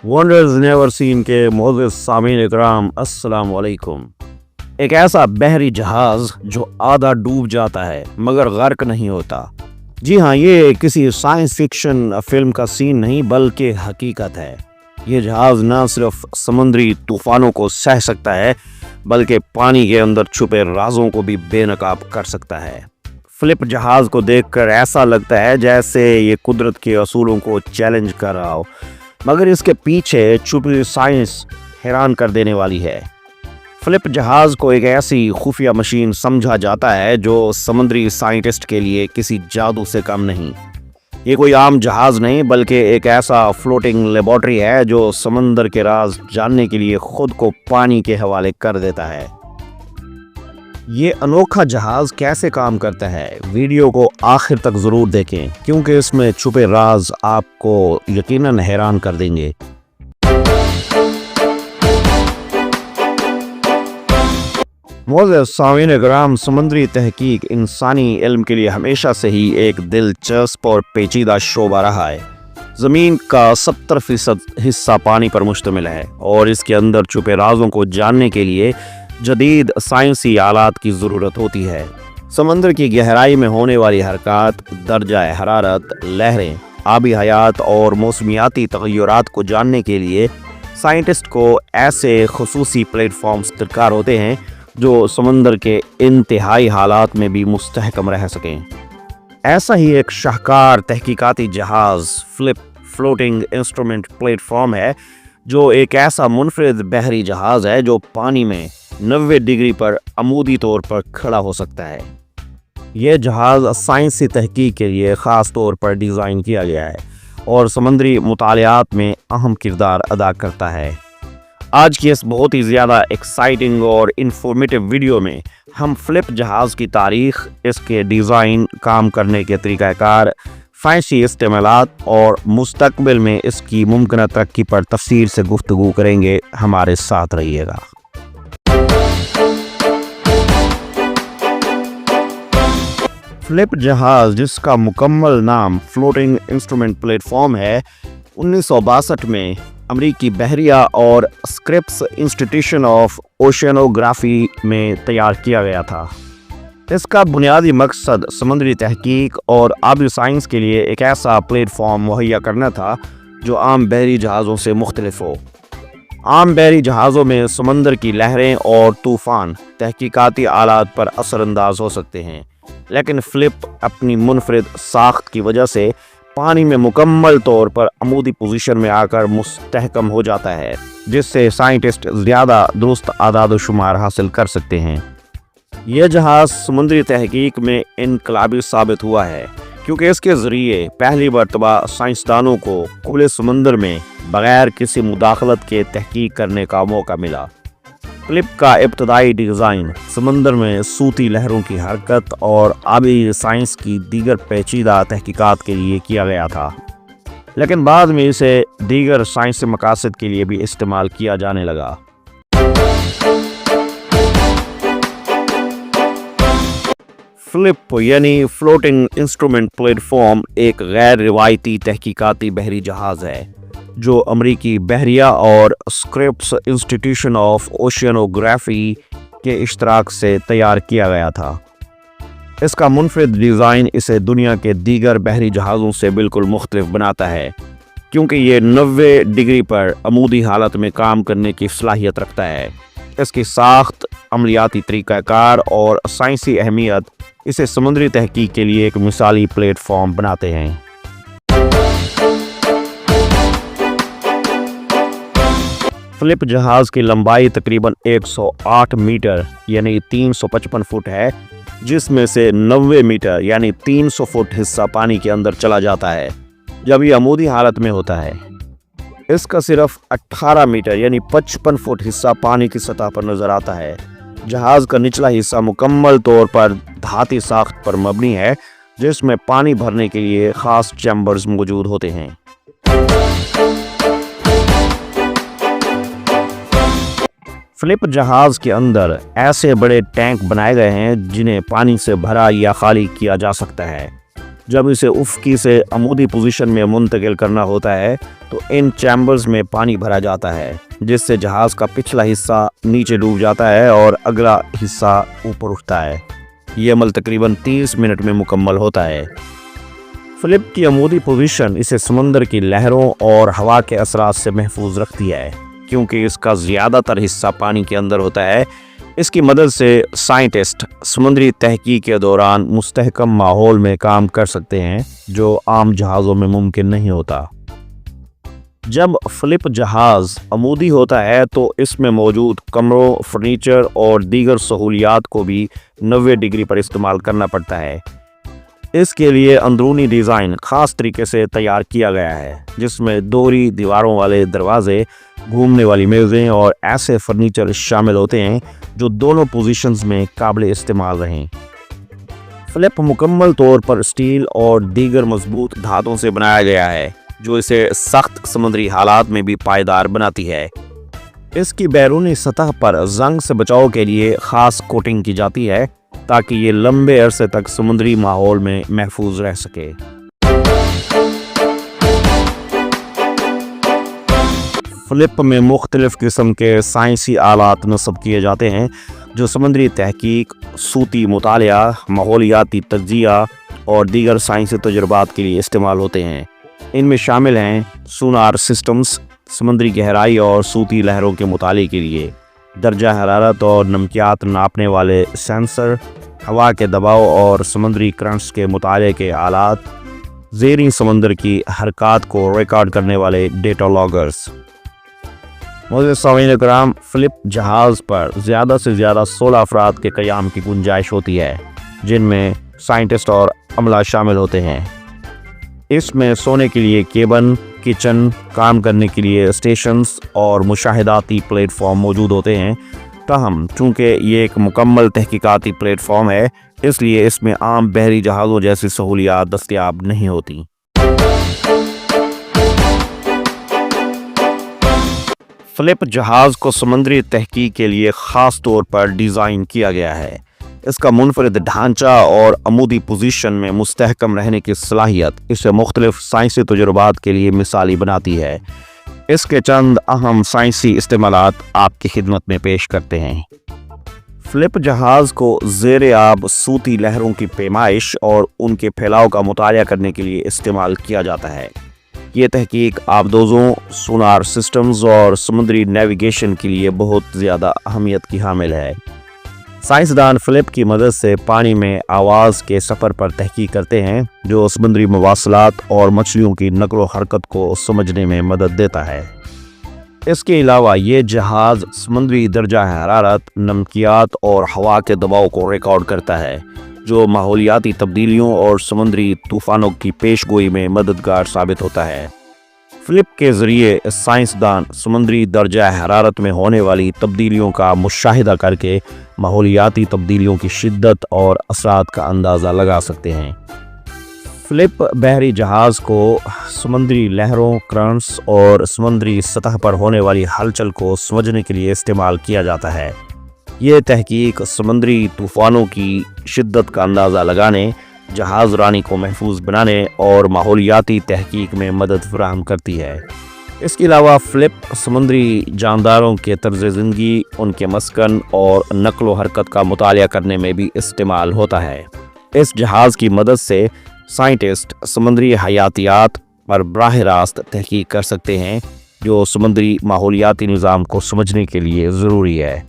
Wonders never seen के मोअज़्ज़िज़ सामीन इकराम, अस्सलाम वालेकुम। एक ऐसा बहरी जहाज जो आधा डूब जाता है मगर गर्क नहीं होता। जी हाँ, ये किसी साइंस फिक्शन फिल्म का सीन नहीं बल्कि हकीकत है। ये जहाज ना सिर्फ समुद्री तूफानों को सह सकता है बल्कि पानी के अंदर छुपे राजों को भी बेनकाब कर सकता है। फ्लिप जहाज को देखकर ऐसा लगता है जैसे ये कुदरत के असूलों को चैलेंज कर रहा हो, मगर इसके पीछे छुपी साइंस हैरान कर देने वाली है। फ्लिप जहाज को एक ऐसी खुफिया मशीन समझा जाता है जो समुद्री साइंटिस्ट के लिए किसी जादू से कम नहीं। ये कोई आम जहाज नहीं बल्कि एक ऐसा फ्लोटिंग लेबोरेटरी है जो समंदर के राज जानने के लिए खुद को पानी के हवाले कर देता है। ये अनोखा जहाज कैसे काम करता है, वीडियो को आखिर तक जरूर देखें क्योंकि इसमें छुपे राज आपको यकीनन हैरान कर देंगे। मोअज़्ज़िज़ सामीन इकराम, समुद्री तहकीक इंसानी इल्म के लिए हमेशा से ही एक दिलचस्प और पेचीदा शोबा रहा है। ज़मीन का 70% हिस्सा पानी पर मुश्तमिल है और इसके अंदर छुपे राजों को जानने के लिए जदीद साइंसी आलात की ज़रूरत होती है। समंदर की गहराई में होने वाली हरकत, दर्जा हरारत, लहरें, आबी हयात और मौसमियाती तग़य्युरात को जानने के लिए साइंटिस्ट को ऐसे खुसूसी प्लेटफॉर्म्स दरकार होते हैं जो समंदर के इंतहाई हालात में भी मुस्तहकम रह सकें। ऐसा ही एक शाहकार तहकीकाती जहाज़ फ्लिप फ्लोटिंग इंस्ट्रूमेंट प्लेटफॉर्म है, जो एक ऐसा मुनफरिद बहरी जहाज़ है जो पानी में 90 डिग्री पर अमूदी तौर पर खड़ा हो सकता है। यह जहाज़ साइंसी तहकीक के लिए ख़ास तौर पर डिज़ाइन किया गया है और समंदरी मुतालियात में अहम किरदार अदा करता है। आज की इस बहुत ही ज़्यादा एक्साइटिंग और इंफॉर्मेटिव वीडियो में हम फ्लिप जहाज़ की तारीख़, इसके डिज़ाइन, काम करने के तरीक़ाकार, फैंसी इस्तेमालात और मुस्तक़बिल में इसकी मुमकिन तरक्की पर तफसील से गुफ्तगू करेंगे। हमारे साथ रहिएगा। फ्लिप जहाज़, जिसका मुकम्मल नाम फ्लोटिंग इंस्ट्रूमेंट प्लेटफॉर्म है, 1962 में अमरीकी बहरिया और स्क्रिप्स इंस्टीट्यूशन ऑफ ओशियनोग्राफी में तैयार किया गया था। इसका बुनियादी मकसद समुद्री तहकीक और आबी साइंस के लिए एक ऐसा प्लेटफॉर्म मुहैया करना था जो आम बहरी जहाज़ों से मुख्तलिफ हो। आम बहरी जहाज़ों में समंदर की लहरें और तूफ़ान तहकीकाती आलात पर असरअंदाज हो सकते हैं, लेकिन फ्लिप अपनी मुनफरिद साख्त की वजह से पानी में मुकम्मल तौर पर अमूदी पोजीशन में आकर मुस्तहकम हो जाता है, जिससे साइंटिस्ट ज़्यादा दुरुस्त आदाद शुमार हासिल कर सकते हैं। यह जहाज़ समुद्री तहकीक में इनकलाबी साबित हुआ है क्योंकि इसके ज़रिए पहली मरतबा साइंसदानों को खुले समंदर में बग़ैर किसी मुदाखलत के तहकीक करने का मौका मिला। फ्लिप का इब्तदाई डिज़ाइन समंदर में सूती लहरों की हरकत और आबी साइंस की दीगर पेचीदा तहकीकात के लिए किया गया था, लेकिन बाद में इसे दीगर साइंसी मकासद के लिए भी इस्तेमाल किया जाने लगा। फ्लिप यानी फ्लोटिंग इंस्ट्रूमेंट प्लेटफॉर्म एक गैर रिवायती तहकीकाती बहरी जहाज़ है जो अमरीकी बहरिया और स्क्रिप्स इंस्टीट्यूशन ऑफ ओशियनोग्राफी के इश्तराक से तैयार किया गया था। इसका मुनफरिद डिज़ाइन इसे दुनिया के दीगर बहरी जहाज़ों से बिल्कुल मुख्तलिफ बनाता है क्योंकि ये 90 डिग्री पर अमूदी हालत में काम करने की सलाहियत रखता है। इसकी साख्त, अमलियाती तरीक़ाकार और साइंसी अहमियत इसे समुद्री तहकीक के लिए एक मिसाली प्लेटफॉर्म बनाते हैं। फ्लिप जहाज़ की लंबाई तकरीबन 108 मीटर यानी 355 फुट है, जिसमें से 90 मीटर यानी 300 फुट हिस्सा पानी के अंदर चला जाता है जब ये अमूदी हालत में होता है। इसका सिर्फ 18 मीटर यानी 55 फुट हिस्सा पानी की सतह पर नज़र आता है। जहाज़ का निचला हिस्सा मुकम्मल तौर पर धाती साख्त पर मबनी है, जिसमें पानी भरने के लिए ख़ास चैम्बर्स मौजूद होते हैं। फ्लिप जहाज़ के अंदर ऐसे बड़े टैंक बनाए गए हैं जिन्हें पानी से भरा या खाली किया जा सकता है। جب اسے افقی سے عمودی پوزیشن میں منتقل کرنا ہوتا ہے تو ان چیمبرز میں پانی بھرا جاتا ہے، جس سے جہاز کا پچھلا حصہ نیچے ڈوب جاتا ہے اور اگلا حصہ اوپر اٹھتا ہے۔ یہ عمل تقریباً 30 منٹ میں مکمل ہوتا ہے۔ فلپ کی عمودی پوزیشن اسے سمندر کی لہروں اور ہوا کے اثرات سے محفوظ رکھتی ہے، کیونکہ اس کا زیادہ تر حصہ پانی کے اندر ہوتا ہے۔ اس کی مدد سے سائنٹسٹ سمندری تحقیق کے دوران مستحکم ماحول میں کام کر سکتے ہیں، جو عام جہازوں میں ممکن نہیں ہوتا۔ جب فلپ جہاز عمودی ہوتا ہے تو اس میں موجود کمروں، فرنیچر اور دیگر سہولیات کو بھی 90 ڈگری پر استعمال کرنا پڑتا ہے۔ اس کے لیے اندرونی ڈیزائن خاص طریقے سے تیار کیا گیا ہے، جس میں دوہری دیواروں والے دروازے، گھومنے والی میزیں اور ایسے فرنیچر شامل ہوتے ہیں جو دونوں پوزیشنز میں قابل استعمال رہیں۔ فلپ مکمل طور پر اسٹیل اور دیگر مضبوط دھاتوں سے بنایا گیا ہے، جو اسے سخت سمندری حالات میں بھی پائیدار بناتی ہے۔ اس کی بیرونی سطح پر زنگ سے بچاؤ کے لیے خاص کوٹنگ کی جاتی ہے تاکہ یہ لمبے عرصے تک سمندری ماحول میں محفوظ رہ سکے۔ فلپ میں مختلف قسم کے سائنسی آلات نصب کیے جاتے ہیں جو سمندری تحقیق، صوتی مطالعہ، ماحولیاتی تجزیہ اور دیگر سائنسی تجربات کے لیے استعمال ہوتے ہیں۔ ان میں شامل ہیں سونار سسٹمز، سمندری گہرائی اور صوتی لہروں کے مطالعے کے لیے درجہ حرارت اور نمکیات ناپنے والے سینسر، ہوا کے دباؤ اور سمندری کرنٹس کے مطالعے کے آلات، زیریں سمندر کی حرکات کو ریکارڈ کرنے والے ڈیٹا لاگرز۔ معزز سامعین کرام، فلپ جہاز پر زیادہ سے زیادہ 16 افراد کے قیام کی گنجائش ہوتی ہے، جن میں سائنٹسٹ اور عملہ شامل ہوتے ہیں۔ اس میں سونے کے لیے کیبن، کچن، کام کرنے کے لیے اسٹیشنز اور مشاہداتی پلیٹ فارم موجود ہوتے ہیں۔ تاہم چونکہ یہ ایک مکمل تحقیقاتی پلیٹ فارم ہے، اس لیے اس میں عام بحری جہازوں جیسی سہولیات دستیاب نہیں ہوتی۔ فلپ جہاز کو سمندری تحقیق کے لیے خاص طور پر ڈیزائن کیا گیا ہے۔ اس کا منفرد ڈھانچہ اور عمودی پوزیشن میں مستحکم رہنے کی صلاحیت اسے مختلف سائنسی تجربات کے لیے مثالی بناتی ہے۔ اس کے چند اہم سائنسی استعمالات آپ کی خدمت میں پیش کرتے ہیں۔ فلپ جہاز کو زیر آب صوتی لہروں کی پیمائش اور ان کے پھیلاؤ کا مطالعہ کرنے کے لیے استعمال کیا جاتا ہے۔ یہ تحقیق آبدوزوں، سونار سسٹمز اور سمندری نیویگیشن کے لیے بہت زیادہ اہمیت کی حامل ہے۔ سائنسدان فلپ کی مدد سے پانی میں آواز کے سفر پر تحقیق کرتے ہیں، جو سمندری مواصلات اور مچھلیوں کی نقل و حرکت کو سمجھنے میں مدد دیتا ہے۔ اس کے علاوہ یہ جہاز سمندری درجہ حرارت، نمکیات اور ہوا کے دباؤ کو ریکارڈ کرتا ہے، جو ماحولیاتی تبدیلیوں اور سمندری طوفانوں کی پیش گوئی میں مددگار ثابت ہوتا ہے۔ فلپ کے ذریعے سائنسدان سمندری درجہ حرارت میں ہونے والی تبدیلیوں کا مشاہدہ کر کے ماحولیاتی تبدیلیوں کی شدت اور اثرات کا اندازہ لگا سکتے ہیں۔ فلپ بحری جہاز کو سمندری لہروں، کرنٹس اور سمندری سطح پر ہونے والی ہلچل کو سمجھنے کے لیے استعمال کیا جاتا ہے۔ یہ تحقیق سمندری طوفانوں کی شدت کا اندازہ لگانے، جہاز رانی کو محفوظ بنانے اور ماحولیاتی تحقیق میں مدد فراہم کرتی ہے۔ اس کے علاوہ فلپ سمندری جانداروں کے طرز زندگی، ان کے مسکن اور نقل و حرکت کا مطالعہ کرنے میں بھی استعمال ہوتا ہے۔ اس جہاز کی مدد سے سائنٹسٹ سمندری حیاتیات پر براہ راست تحقیق کر سکتے ہیں، جو سمندری ماحولیاتی نظام کو سمجھنے کے لیے ضروری ہے۔